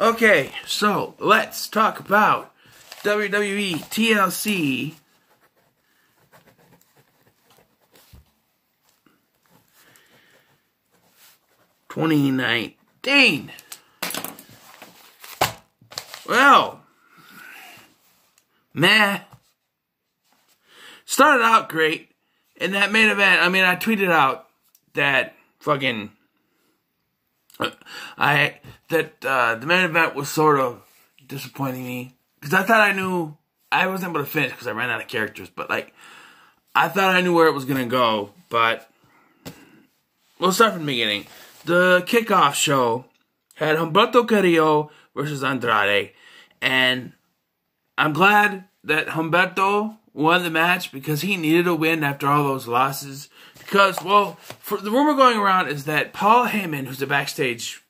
Okay, so let's talk about WWE TLC 2019. Well, started out great. In that main event, I mean, I tweeted out that the main event was sort of disappointing me. Because I thought I knew, I wasn't able to finish because I ran out of characters. But, like, I thought I knew where it was going to go. But, we'll start from the beginning. The kickoff show had Humberto Carrillo versus Andrade. And I'm glad that Humberto won the match because he needed a win after all those losses. Because, well, the rumor going around is that Paul Heyman, who's the backstage,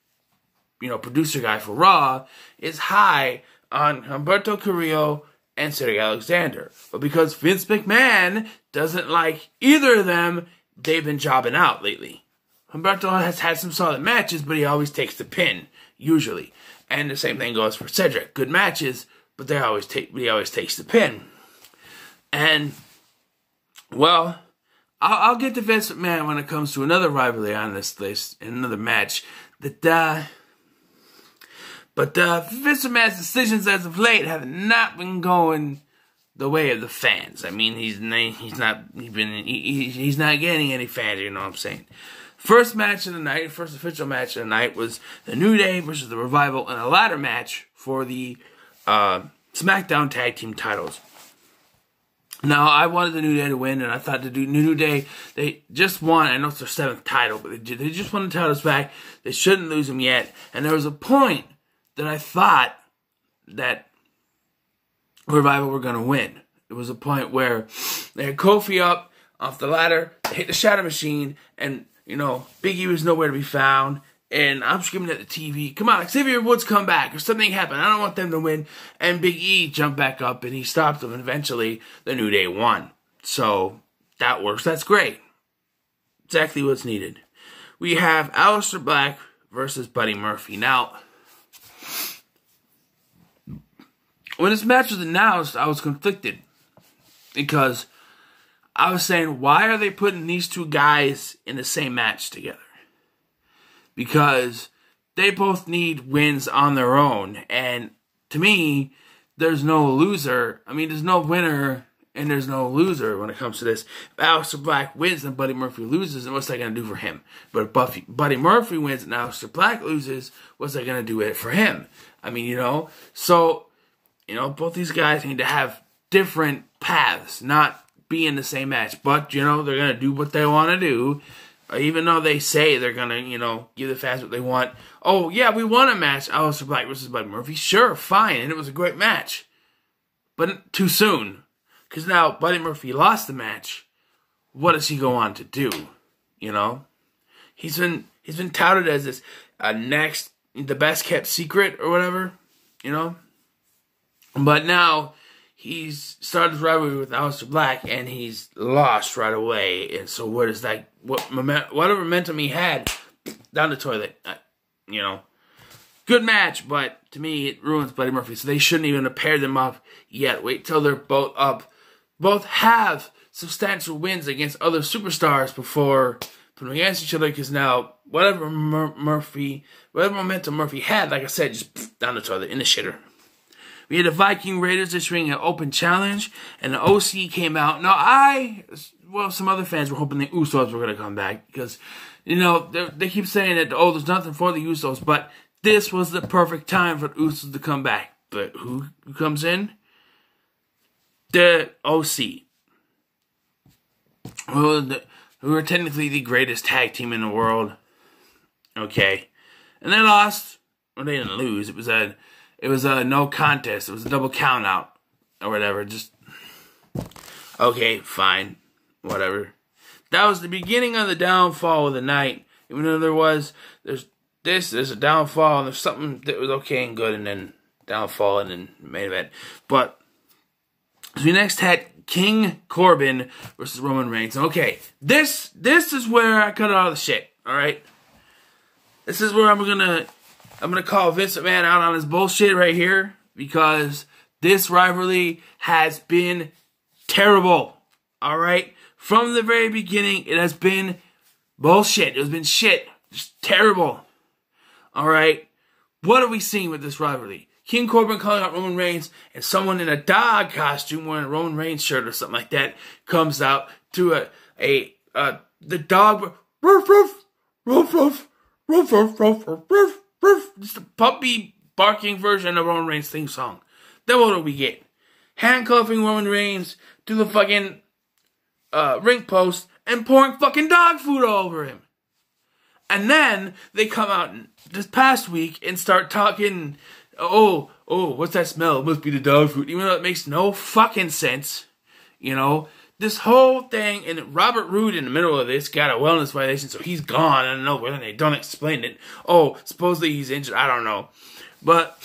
producer guy for Raw, is high on Humberto Carrillo and Cedric Alexander. But because Vince McMahon doesn't like either of them, they've been jobbing out lately. Humberto has had some solid matches, but he always takes the pin, usually. And the same thing goes for Cedric. Good matches, but he always takes the pin. And, well, I'll get to Vince McMahon when it comes to another rivalry on this list, and another match. But Vince McMahon's decisions as of late have not been going the way of the fans. I mean, he's not getting any fans. You know what I'm saying? First official match of the night was the New Day versus the Revival in a ladder match for the SmackDown Tag Team titles. Now, I wanted the New Day to win, and I thought the New Day, they just won. I know it's their 7th title, but they just won the titles back. They shouldn't lose them yet. And there was a point that I thought that Revival were going to win. There was a point where they had Kofi up off the ladder, they hit the Shatter Machine, and, Big E was nowhere to be found. And I'm screaming at the TV, come on, Xavier Woods come back, or something happened. I don't want them to win. And Big E jumped back up, and he stopped them, and eventually the New Day won. So, that works. That's great. Exactly what's needed. We have Aleister Black versus Buddy Murphy. Now, when this match was announced, I was conflicted. Because I was saying, why are they putting these two guys in the same match together? Because they both need wins on their own. And to me, there's no loser. I mean, there's no winner and there's no loser when it comes to this. If Aleister Black wins and Buddy Murphy loses, then what's that going to do for him? But if Buddy Murphy wins and Aleister Black loses, what's that going to do it for him? I mean, So, both these guys need to have different paths, not be in the same match. But, they're going to do what they want to do. Even though they say they're going to, give the fans what they want. Oh, yeah, we won a match, Aleister Black versus Buddy Murphy. Sure, fine, and it was a great match. But too soon. Because now Buddy Murphy lost the match. What does he go on to do? He's been touted as this the best kept secret or whatever. But now he's started his rivalry with Aleister Black, and he's lost right away. And so whatever momentum he had, down the toilet. Good match, but to me, it ruins Buddy Murphy. So they shouldn't even have paired them up yet. Wait till they're both up. Both have substantial wins against other superstars before putting against each other. Because now, whatever momentum Murphy had, like I said, just down the toilet, in the shitter. We had the Viking Raiders issuing an open challenge, and the OC came out. Now, some other fans were hoping the Usos were going to come back, because, they keep saying that, there's nothing for the Usos, but this was the perfect time for the Usos to come back. But who comes in? The OC. Well, who are technically the greatest tag team in the world. Okay. And they lost. Well, they didn't lose. It was a no contest. It was a double count out. Or whatever. Just, okay, fine. Whatever. That was the beginning of the downfall of the night. Even though there's a downfall, and there's something that was okay and good, and then downfall, and then main event. But, so we next had King Corbin versus Roman Reigns. Okay, this is where I cut all the shit, alright? This is where I'm gonna I'm going to call Vince McMahon out on his bullshit right here because this rivalry has been terrible. All right? From the very beginning, it has been bullshit. It has been shit. Just terrible. All right? What are we seeing with this rivalry? King Corbin calling out Roman Reigns, and someone in a dog costume wearing a Roman Reigns shirt or something like that comes out to the dog, roof, roof, roof, roof, roof, roof, roof, roof, roof. Just a puppy barking version of Roman Reigns' theme song. Then what do we get? Handcuffing Roman Reigns to the fucking ring post and pouring fucking dog food all over him. And then they come out this past week and start talking, oh, what's that smell? It must be the dog food. Even though it makes no fucking sense. You know, this whole thing, and Robert Roode in the middle of this got a wellness violation, so he's gone. I don't know whether they don't explain it. Oh, supposedly he's injured. I don't know. But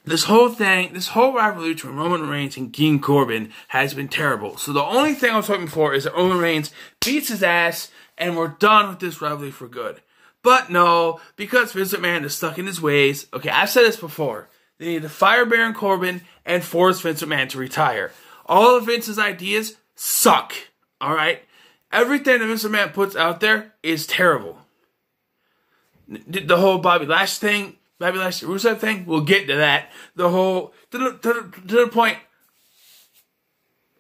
this whole thing, this whole rivalry between Roman Reigns and King Corbin has been terrible. So the only thing I was hoping for is that Roman Reigns beats his ass and we're done with this rivalry for good. But no, because Vince McMahon is stuck in his ways. Okay, I've said this before. They need to fire Baron Corbin and force Vince McMahon to retire. All of Vince's ideas suck. Alright? Everything that Vince McMahon puts out there is terrible. The whole Bobby Lashley Rusev thing, we'll get to that. The whole, to the point,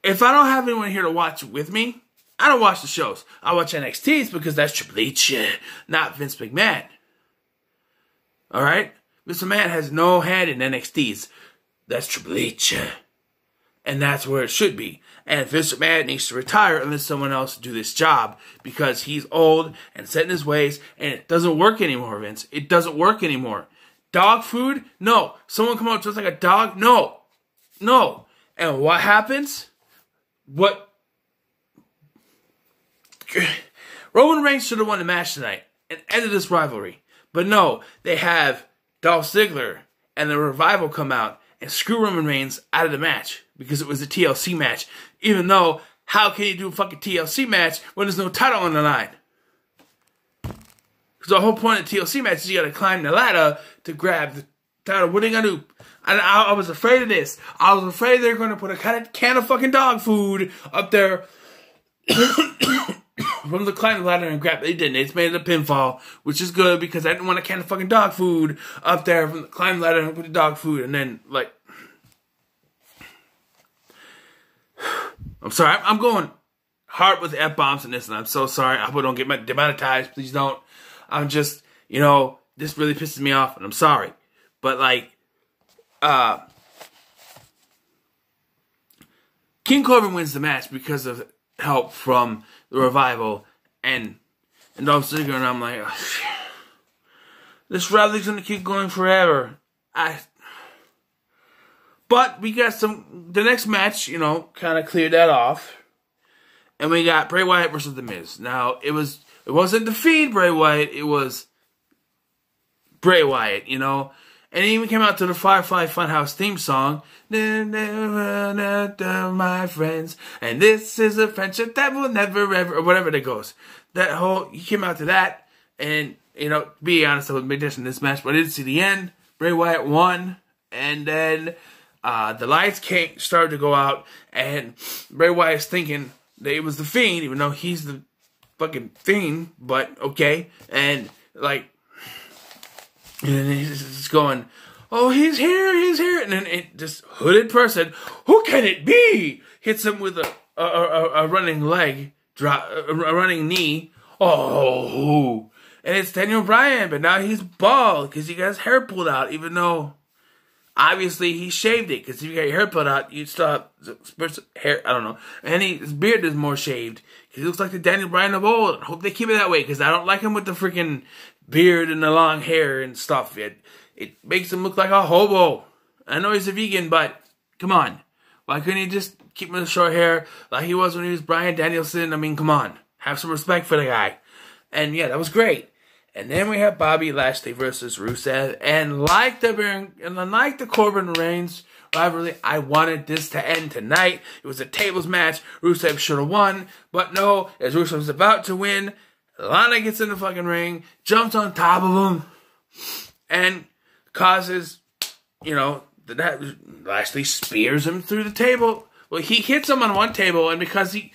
if I don't have anyone here to watch with me, I don't watch the shows. I watch NXT's because that's Triple H, not Vince McMahon. Alright? Vince McMahon has no hand in NXT's. That's Triple H. And that's where it should be. And Vince McMahon needs to retire and let someone else do this job because he's old and set in his ways and it doesn't work anymore, Vince. It doesn't work anymore. Dog food? No. Someone come out just like a dog? No. No. And what happens? Roman Reigns should have won the match tonight and ended this rivalry. But no, they have Dolph Ziggler and the Revival come out and screw Roman Reigns out of the match because it was a TLC match. Even though, how can you do a fucking TLC match when there's no title on the line? Because the whole point of TLC match is you gotta climb the ladder to grab the title. What are you gonna do? I was afraid of this. I was afraid they were gonna put a can of fucking dog food up there from the climb the ladder and grab it. They didn't. It's made it a pinfall, which is good because I didn't want a can of fucking dog food up there from the climb the ladder and put the dog food and then like. I'm sorry. I'm going hard with the F-bombs in this, and I'm so sorry. I hope I don't get demonetized. Please don't. I'm just, this really pisses me off, and I'm sorry. But, King Corbin wins the match because of help from the Revival and Dolph Ziggler, and I'm like, oh, this rivalry's going to keep going forever. But we got the next match, kind of cleared that off. And we got Bray Wyatt versus The Miz. Now, it wasn't Defeat Bray Wyatt, it was Bray Wyatt, And he even came out to the Firefly Funhouse theme song. My friends. And this is a friendship that will never ever, or whatever that goes. He came out to that. And, to be honest, I was big difference in this match, but I didn't see the end. Bray Wyatt won. And then the lights started to go out, and Bray Wyatt's thinking that it was the Fiend, even though he's the fucking Fiend, but okay. And and he's just going, oh, he's here. And then this hooded person, who can it be? Hits him with a running leg, a running knee. Oh, and it's Daniel Bryan, but now he's bald because he got his hair pulled out, even though obviously he shaved it, because if you got your hair pulled out, you still have hair, I don't know. And his beard is more shaved. He looks like the Daniel Bryan of old. I hope they keep it that way, because I don't like him with the freaking beard and the long hair and stuff. It makes him look like a hobo. I know he's a vegan, but come on. Why couldn't he just keep him with short hair like he was when he was Bryan Danielson? I mean, come on. Have some respect for the guy. And yeah, that was great. And then we have Bobby Lashley versus Rusev. And like the Corbin Reigns rivalry, I wanted this to end tonight. It was a tables match. Rusev should have won. But no, as Rusev was about to win, Lana gets in the fucking ring, jumps on top of him, and causes, that Lashley spears him through the table. Well, he hits him on one table, and because he...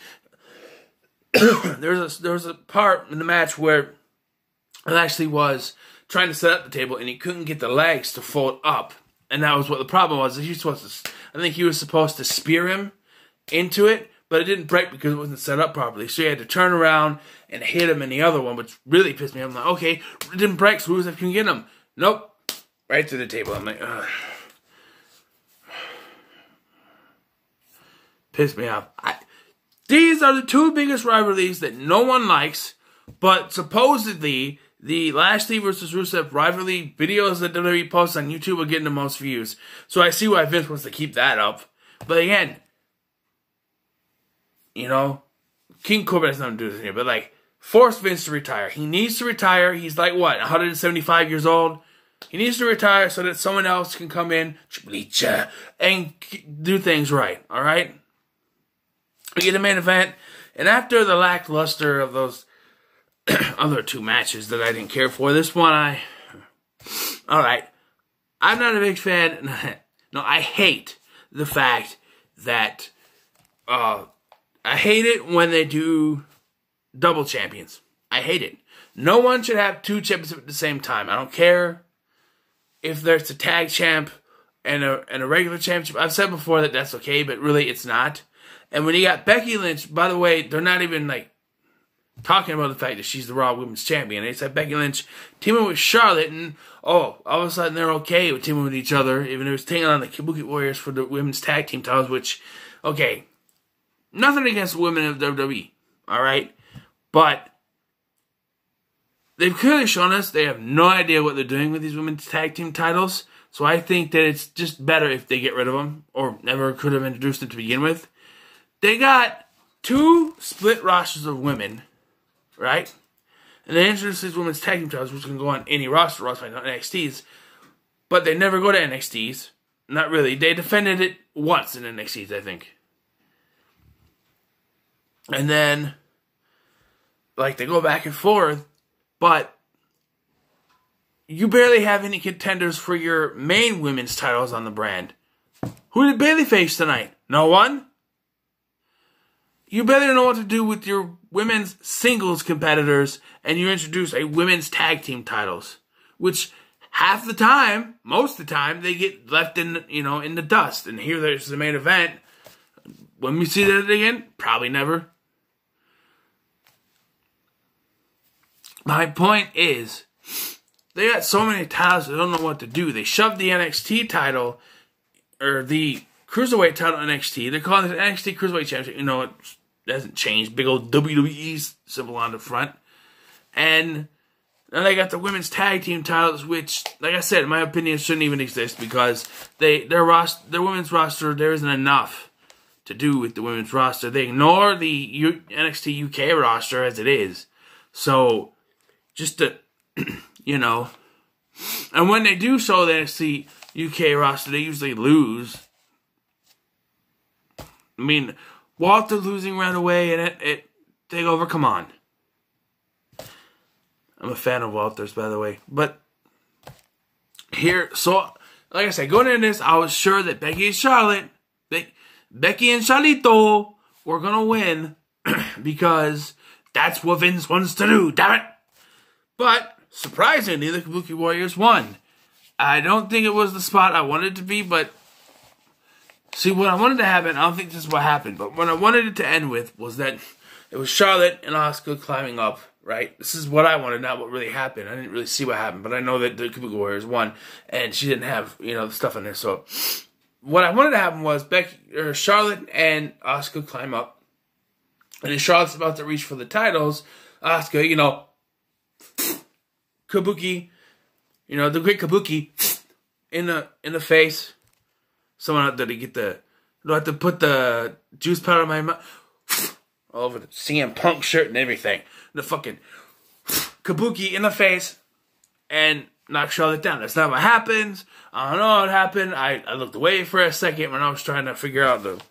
there was a part in the match where Lashley was trying to set up the table, and he couldn't get the legs to fold up. And that was what the problem was. I think he was supposed to spear him into it, but it didn't break because it wasn't set up properly. So he had to turn around and hit him in the other one, which really pissed me off. I'm like, okay, it didn't break, so Rusev can get him. Nope. Right through the table. I'm like, ugh. Pissed me off. These are the two biggest rivalries that no one likes, but supposedly the Lashley versus Rusev rivalry videos that WWE posts on YouTube are getting the most views. So I see why Vince wants to keep that up. But again, King Corbin has nothing to do with it here, but force Vince to retire. He needs to retire. He's 175 years old. He needs to retire so that someone else can come in, and do things right, alright? We get a main event, and after the lackluster of those other two matches that I didn't care for, this one alright, I'm not a big fan. No, I hate the fact that, I hate it when they do double champions. I hate it. No one should have two champions at the same time. I don't care if there's a tag champ and a regular championship. I've said before that that's okay, but really it's not. And when you got Becky Lynch, by the way, they're not even talking about the fact that she's the Raw Women's Champion. They said Becky Lynch teaming with Charlotte, and all of a sudden they're okay with teaming with each other, even though it's taking on the Kabuki Warriors for the women's tag team titles, which, okay, nothing against women of WWE, alright? But they've clearly shown us they have no idea what they're doing with these women's tag team titles, so I think that it's just better if they get rid of them, or never could have introduced them to begin with. They got two split rosters of women, right? And they introduced these women's tag team titles, which can go on any roster, not NXT's. But they never go to NXT's. Not really. They defended it once in NXT's, I think. And then, they go back and forth, but you barely have any contenders for your main women's titles on the brand. Who did Bayley face tonight? No one? You better know what to do with your women's singles competitors, and you introduce a women's tag team titles, which half the time, most of the time, they get left in the dust. And here there's the main event. When we see that again, probably never. My point is, they got so many titles they don't know what to do. They shoved the NXT title, or the Cruiserweight title NXT. They're calling it NXT Cruiserweight Championship. It hasn't changed. Big old WWE symbol on the front. And then they got the women's tag team titles, which, like I said, in my opinion, shouldn't even exist because their women's roster, there isn't enough to do with the women's roster. They ignore the NXT UK roster as it is. So, just to, and when they do show the NXT UK roster, they usually lose. I mean, Walter losing right away, and it take over. Come on. I'm a fan of Walter's, by the way. But here, so, like I said, going into this, I was sure that Becky and Charlotte, Becky and Charlito were going to win because that's what Vince wants to do, damn it. But, surprisingly, the Kabuki Warriors won. I don't think it was the spot I wanted it to be, but see, what I wanted to happen, I don't think this is what happened, but what I wanted it to end with was that it was Charlotte and Asuka climbing up, right? This is what I wanted, not what really happened. I didn't really see what happened, but I know that the Kabuki Warriors won, and she didn't have, the stuff in there. So, what I wanted to happen was Charlotte and Asuka climb up, and then Charlotte's about to reach for the titles. Asuka, Kabuki, the great Kabuki, in the face. Someone out there to get do I have to put the juice powder in my mouth? All over the CM Punk shirt and everything. The fucking Kabuki in the face and knock Charlotte down. That's not what happens. I don't know what happened. I looked away for a second when I was trying to figure out the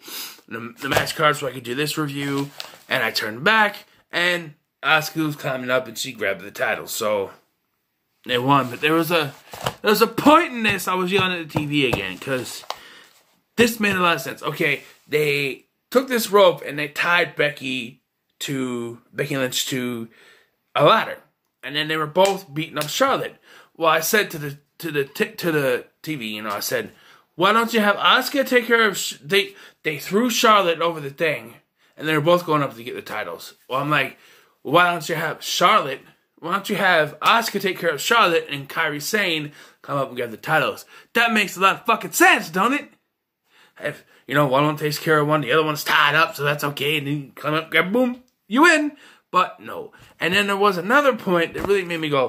match card so I could do this review. And I turned back and Asuka was climbing up and she grabbed the title, so they won. But there was a point in this I was yelling at the TV again because this made a lot of sense. Okay, they took this rope and they tied Becky Lynch to a ladder, and then they were both beating up Charlotte. Well, I said to the TV, you know, I said, why don't you have Asuka take care of? They threw Charlotte over the thing, and they were both going up to get the titles. Well, I'm like, why don't you have Charlotte? Why don't you have Asuka take care of Charlotte and Kairi Sane come up and get the titles? That makes a lot of fucking sense, don't it? If, you know, one takes care of one, the other one's tied up, so that's okay. And then you come up, grab, boom, you win. But no. And then there was another point that really made me go,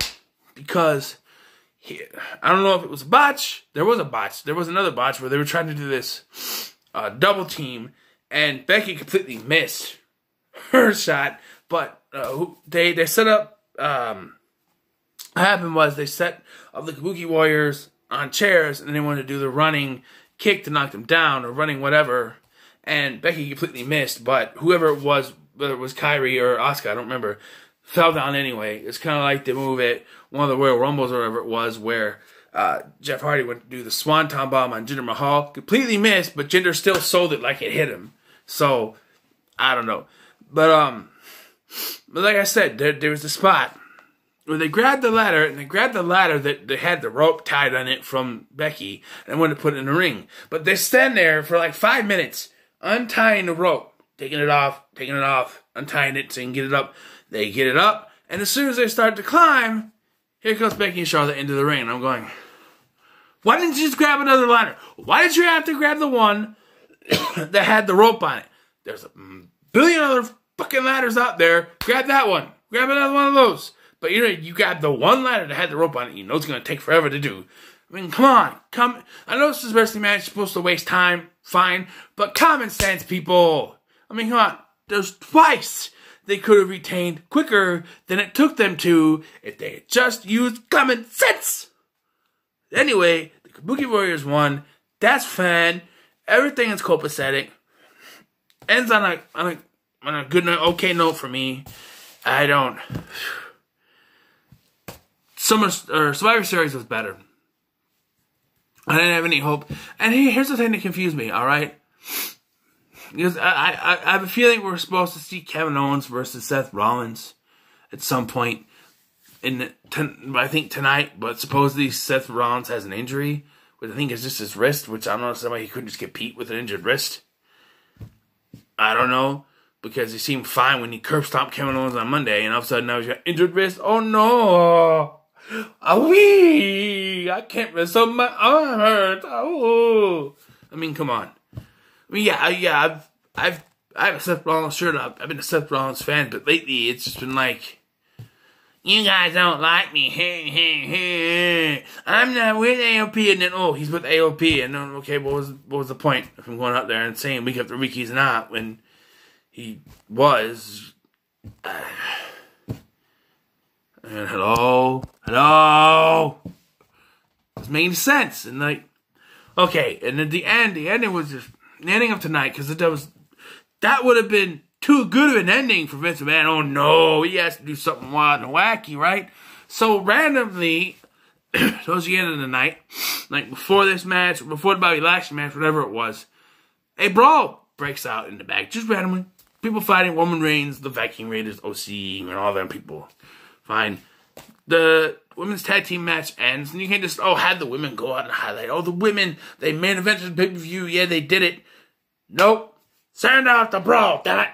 because I don't know if it was a botch. There was a botch. There was another botch where they were trying to do this double team, and Becky completely missed her shot. But they set up. What happened was they set up the Kabuki Warriors on chairs, and they wanted to do the running kick to knock them down, or running whatever. And Becky completely missed, but whoever it was, whether it was Kairi or Asuka, I don't remember, fell down anyway. It's kind of like the move at one of the Royal Rumbles or whatever it was, where Jeff Hardy went to do the Swanton Bomb on Jinder Mahal. Completely missed, but Jinder still sold it like it hit him. So, I don't know. But like I said, there was a spot where they grabbed the ladder, and they grabbed the ladder that they had the rope tied on it from Becky, and wanted to put it in the ring. But they stand there for like 5 minutes, untying the rope, taking it off, untying it so you can get it up. They get it up, and as soon as they start to climb, here comes Becky and Charlotte into the ring. And I'm going, why didn't you just grab another ladder? Why did you have to grab the one that had the rope on it? There's a billion other fucking ladders out there. Grab that one. Grab another one of those. But you know, you grab the one ladder that had the rope on it. You know it's going to take forever to do. I mean, come on. I know this is a wrestling match. You're supposed to waste time. Fine. But common sense, people. I mean, come on. There's twice they could have retained quicker than it took them to if they had just used common sense. Anyway, the Kabuki Warriors won. That's fine. Everything is copacetic. Ends on a good note, okay note for me. I don't. Survivor Series was better. I didn't have any hope. And here's the thing that confused me. All right. Because I have a feeling we're supposed to see Kevin Owens versus Seth Rollins at some point I think tonight, but supposedly Seth Rollins has an injury, which I think is just his wrist, which I don't know why he couldn't just get Pete with an injured wrist. I don't know, because he seemed fine when he curb stomped Kevin Owens on Monday, and all of a sudden now he's got injured wrist. Oh no! I can't wrestle, my arm hurts. Oh! I mean, come on. I mean, yeah, I have a Seth Rollins shirt up. I've been a Seth Rollins fan, but lately it's just been like, you guys don't like me. I'm not with AOP, and then he's with AOP, and then okay, what was the point of him going out there and saying week after week he's not when he was? And hello, it's making sense, and like, okay, and at the ending was just. The ending of tonight, because that would have been too good of an ending for Vince McMahon. Oh no, he has to do something wild and wacky, right? So randomly, towards the end of the night, like before this match, before the Bobby Lashley match, whatever it was, a brawl breaks out in the back, just randomly. People fighting, Roman Reigns, the Viking Raiders, OC, and all them people. Fine. The women's tag team match ends, and you can't just, have the women go out and highlight. The women, they main evented the pay-per-view. Yeah, they did it. Nope. Send out the brawl, damn it.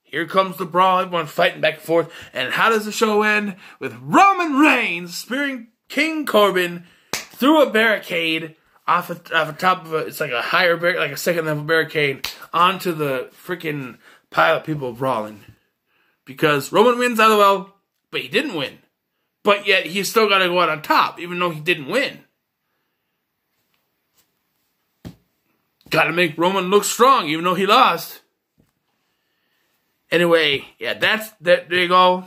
Here comes the brawl. Everyone fighting back and forth. And how does the show end? With Roman Reigns spearing King Corbin through a barricade off the top of it's like a higher barricade, like a second level barricade, onto the freaking pile of people brawling. Because Roman wins, LOL, but he didn't win. But yet, he's still got to go out on top, even though he didn't win. Got to make Roman look strong, even though he lost. Anyway, yeah, that. There you go.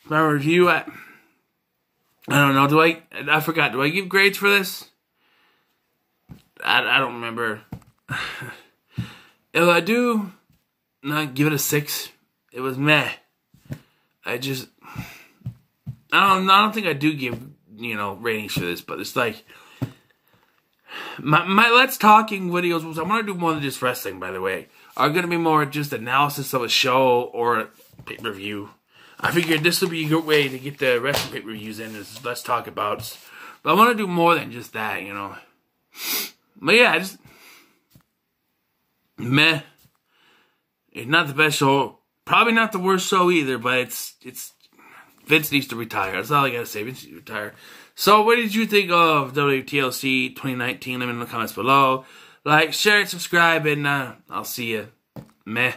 My review. I don't know. I forgot. Do I give grades for this? I don't remember. If I do, no, give it a 6. It was meh. I don't think I do give, ratings for this, but it's like, my Let's Talking videos, which I'm going to do more than just wrestling, by the way, are going to be more just analysis of a show or a pay-per-view. I figured this would be a good way to get the wrestling pay-per-views in, is Let's Talk About. But I want to do more than just that, But yeah, meh. It's not the best show. Probably not the worst show either, but it's Vince needs to retire. That's all I gotta say. Vince needs to retire. So, what did you think of WTLC 2019? Let me know in the comments below. Like, share, and subscribe, and I'll see you. Meh.